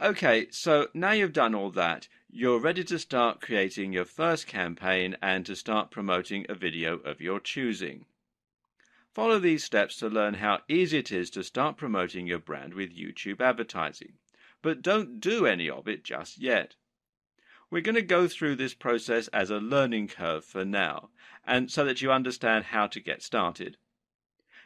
Okay, so now you've done all that, you're ready to start creating your first campaign and to start promoting a video of your choosing. Follow these steps to learn how easy it is to start promoting your brand with YouTube advertising. But don't do any of it just yet. We're going to go through this process as a learning curve for now, and so that you understand how to get started.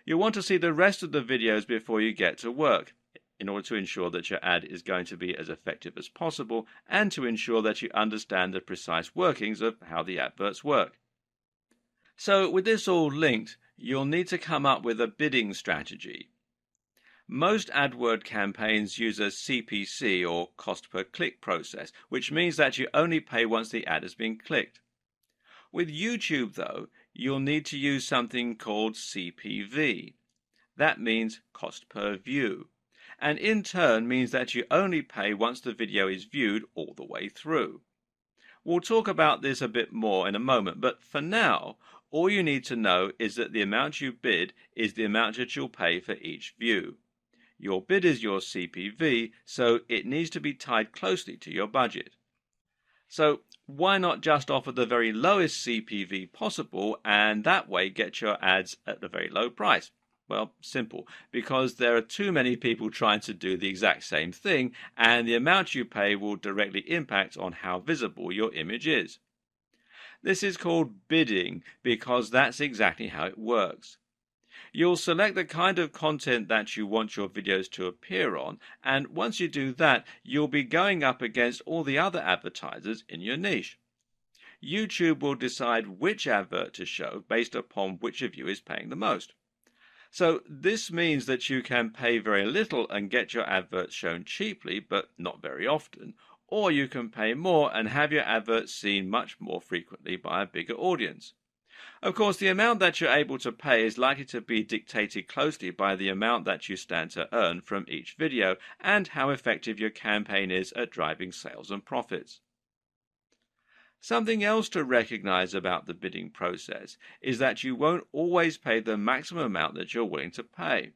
You'll want to see the rest of the videos before you get to work, in order to ensure that your ad is going to be as effective as possible and to ensure that you understand the precise workings of how the adverts work. So with this all linked, you'll need to come up with a bidding strategy. Most AdWord campaigns use a CPC or cost per click process, which means that you only pay once the ad has been clicked. With YouTube though, you'll need to use something called CPV. That means cost per view, and in turn means that you only pay once the video is viewed all the way through. We'll talk about this a bit more in a moment, but for now, all you need to know is that the amount you bid is the amount that you'll pay for each view. Your bid is your CPV, so it needs to be tied closely to your budget. So why not just offer the very lowest CPV possible and that way get your ads at a very low price? Well, simple, because there are too many people trying to do the exact same thing, and the amount you pay will directly impact on how visible your image is. This is called bidding because that's exactly how it works. You'll select the kind of content that you want your videos to appear on, and once you do that, you'll be going up against all the other advertisers in your niche. YouTube will decide which advert to show based upon which of you is paying the most. So this means that you can pay very little and get your adverts shown cheaply, but not very often, or you can pay more and have your adverts seen much more frequently by a bigger audience. Of course, the amount that you're able to pay is likely to be dictated closely by the amount that you stand to earn from each video and how effective your campaign is at driving sales and profits. Something else to recognize about the bidding process is that you won't always pay the maximum amount that you're willing to pay.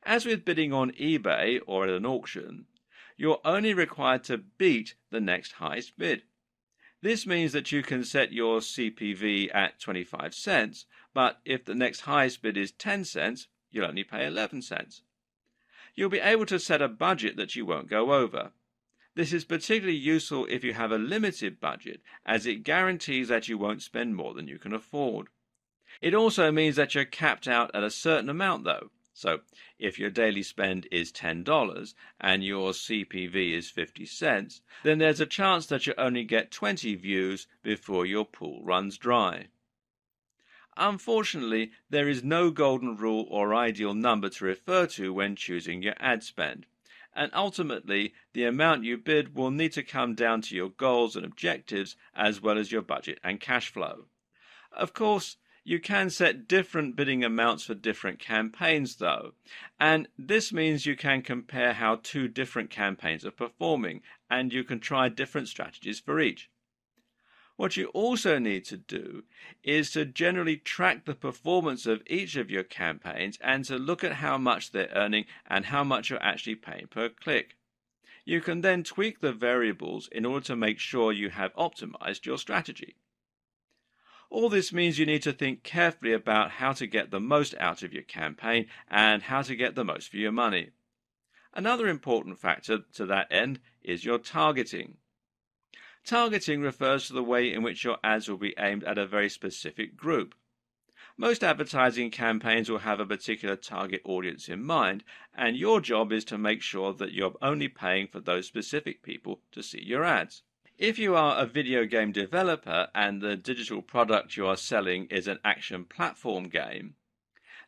As with bidding on eBay or at an auction, you're only required to beat the next highest bid. This means that you can set your CPV at 25 cents, but if the next highest bid is 10 cents, you'll only pay 11 cents. You'll be able to set a budget that you won't go over. This is particularly useful if you have a limited budget, as it guarantees that you won't spend more than you can afford. It also means that you're capped out at a certain amount though. So if your daily spend is $10 and your CPV is 50 cents, then there's a chance that you only get 20 views before your pool runs dry. Unfortunately, there is no golden rule or ideal number to refer to when choosing your ad spend. And ultimately, the amount you bid will need to come down to your goals and objectives as well as your budget and cash flow. Of course, you can set different bidding amounts for different campaigns though, and this means you can compare how two different campaigns are performing, and you can try different strategies for each. What you also need to do is to generally track the performance of each of your campaigns and to look at how much they're earning and how much you're actually paying per click. You can then tweak the variables in order to make sure you have optimized your strategy. All this means you need to think carefully about how to get the most out of your campaign and how to get the most for your money. Another important factor to that end is your targeting. Targeting refers to the way in which your ads will be aimed at a very specific group. Most advertising campaigns will have a particular target audience in mind, and your job is to make sure that you're only paying for those specific people to see your ads. If you are a video game developer and the digital product you are selling is an action platform game,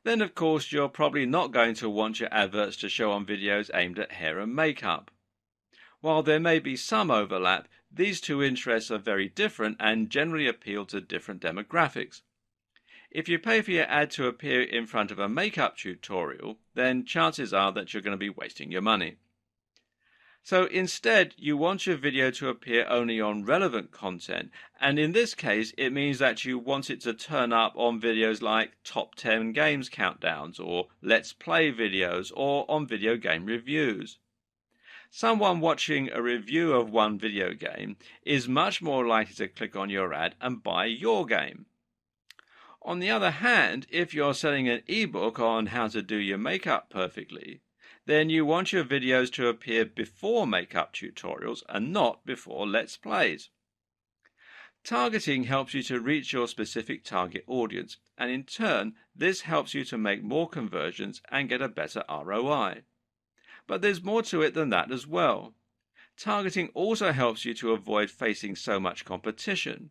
then of course you're probably not going to want your adverts to show on videos aimed at hair and makeup. While there may be some overlap, these two interests are very different and generally appeal to different demographics. If you pay for your ad to appear in front of a makeup tutorial, then chances are that you're going to be wasting your money. So instead, you want your video to appear only on relevant content, and in this case, it means that you want it to turn up on videos like Top 10 Games Countdowns, or Let's Play videos, or on video game reviews. Someone watching a review of one video game is much more likely to click on your ad and buy your game. On the other hand, if you're selling an ebook on how to do your makeup perfectly, then you want your videos to appear before makeup tutorials and not before Let's Plays. Targeting helps you to reach your specific target audience, and in turn, this helps you to make more conversions and get a better ROI. But there's more to it than that as well. Targeting also helps you to avoid facing so much competition,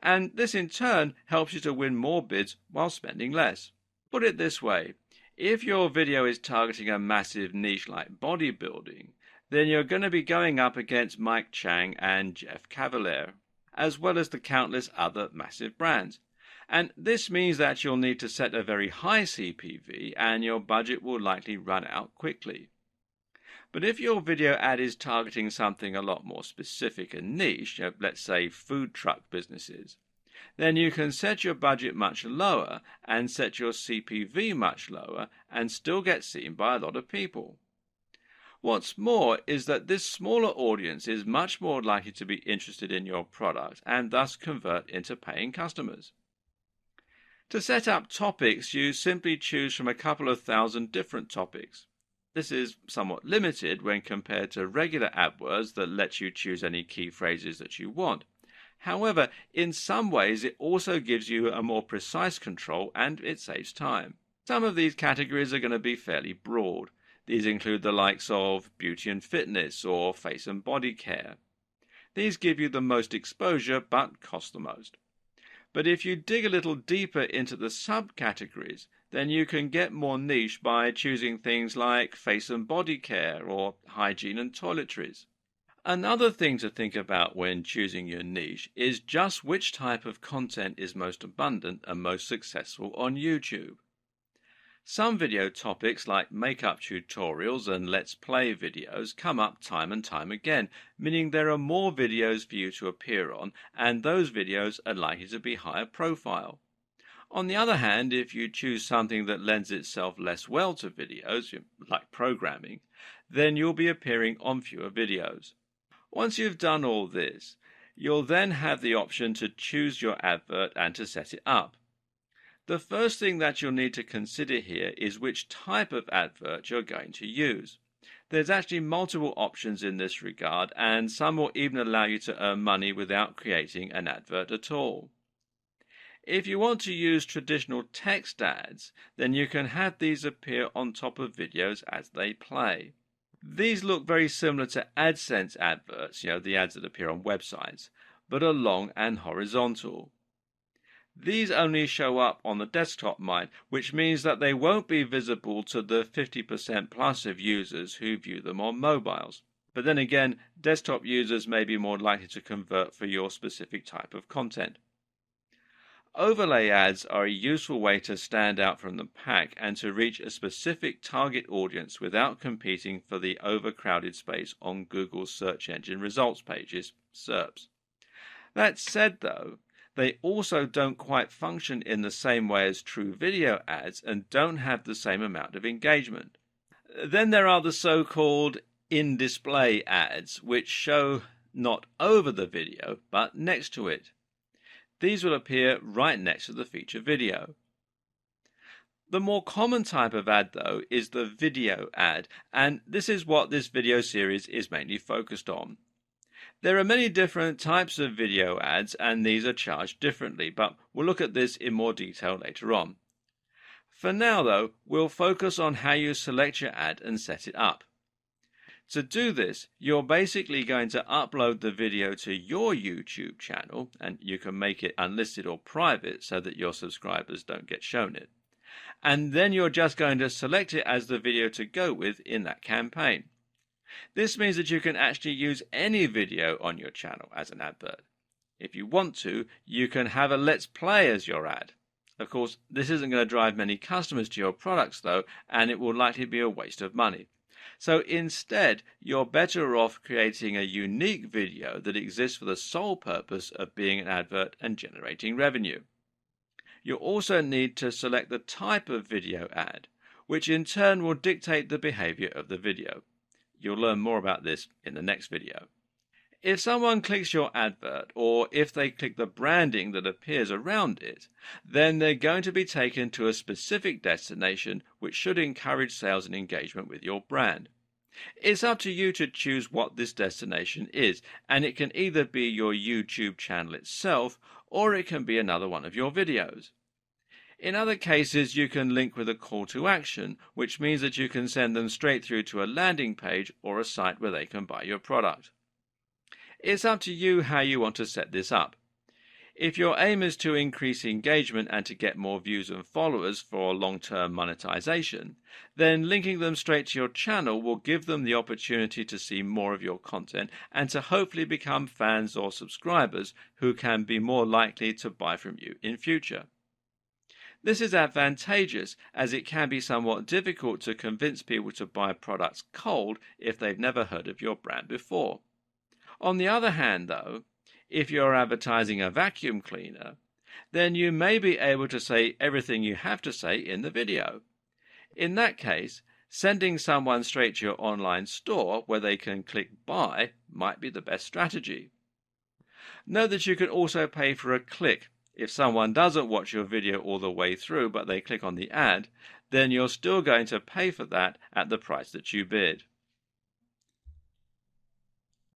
and this in turn helps you to win more bids while spending less. Put it this way, if your video is targeting a massive niche like bodybuilding, then you're going to be going up against Mike Chang and Jeff Cavaliere, as well as the countless other massive brands. And this means that you'll need to set a very high CPV and your budget will likely run out quickly. But if your video ad is targeting something a lot more specific and niche, let's say food truck businesses, then you can set your budget much lower and set your CPV much lower and still get seen by a lot of people. What's more is that this smaller audience is much more likely to be interested in your product and thus convert into paying customers. To set up topics, you simply choose from a couple of thousand different topics. This is somewhat limited when compared to regular AdWords that lets you choose any key phrases that you want. However, in some ways it also gives you a more precise control and it saves time. Some of these categories are going to be fairly broad. These include the likes of beauty and fitness or face and body care. These give you the most exposure but cost the most. But if you dig a little deeper into the subcategories, then you can get more niche by choosing things like face and body care or hygiene and toiletries. Another thing to think about when choosing your niche is just which type of content is most abundant and most successful on YouTube. Some video topics like makeup tutorials and Let's Play videos come up time and time again, meaning there are more videos for you to appear on, and those videos are likely to be higher profile. On the other hand, if you choose something that lends itself less well to videos, like programming, then you'll be appearing on fewer videos. Once you've done all this, you'll then have the option to choose your advert and to set it up. The first thing that you'll need to consider here is which type of advert you're going to use. There's actually multiple options in this regard, and some will even allow you to earn money without creating an advert at all. If you want to use traditional text ads, then you can have these appear on top of videos as they play. These look very similar to AdSense adverts, the ads that appear on websites, but are long and horizontal. These only show up on the desktop mind, which means that they won't be visible to the 50% plus of users who view them on mobiles. But then again, desktop users may be more likely to convert for your specific type of content. Overlay ads are a useful way to stand out from the pack and to reach a specific target audience without competing for the overcrowded space on Google's search engine results pages, SERPs. That said, though, they also don't quite function in the same way as true video ads and don't have the same amount of engagement. Then there are the so-called in-display ads, which show not over the video, but next to it. These will appear right next to the feature video. The more common type of ad, though, is the video ad, and this is what this video series is mainly focused on. There are many different types of video ads, and these are charged differently, but we'll look at this in more detail later on. For now, though, we'll focus on how you select your ad and set it up. To do this, you're basically going to upload the video to your YouTube channel, and you can make it unlisted or private so that your subscribers don't get shown it. And then you're just going to select it as the video to go with in that campaign. This means that you can actually use any video on your channel as an advert. If you want to, you can have a Let's Play as your ad. Of course, this isn't going to drive many customers to your products though, and it will likely be a waste of money. So instead, you're better off creating a unique video that exists for the sole purpose of being an advert and generating revenue. You'll also need to select the type of video ad, which in turn will dictate the behavior of the video. You'll learn more about this in the next video. If someone clicks your advert, or if they click the branding that appears around it, then they're going to be taken to a specific destination which should encourage sales and engagement with your brand. It's up to you to choose what this destination is, and it can either be your YouTube channel itself, or it can be another one of your videos. In other cases, you can link with a call to action, which means that you can send them straight through to a landing page or a site where they can buy your product. It's up to you how you want to set this up. If your aim is to increase engagement and to get more views and followers for long-term monetization, then linking them straight to your channel will give them the opportunity to see more of your content and to hopefully become fans or subscribers who can be more likely to buy from you in future. This is advantageous as it can be somewhat difficult to convince people to buy products cold if they've never heard of your brand before. On the other hand, though, if you're advertising a vacuum cleaner, then you may be able to say everything you have to say in the video. In that case, sending someone straight to your online store where they can click buy might be the best strategy. Note that you can also pay for a click. If someone doesn't watch your video all the way through but they click on the ad, then you're still going to pay for that at the price that you bid.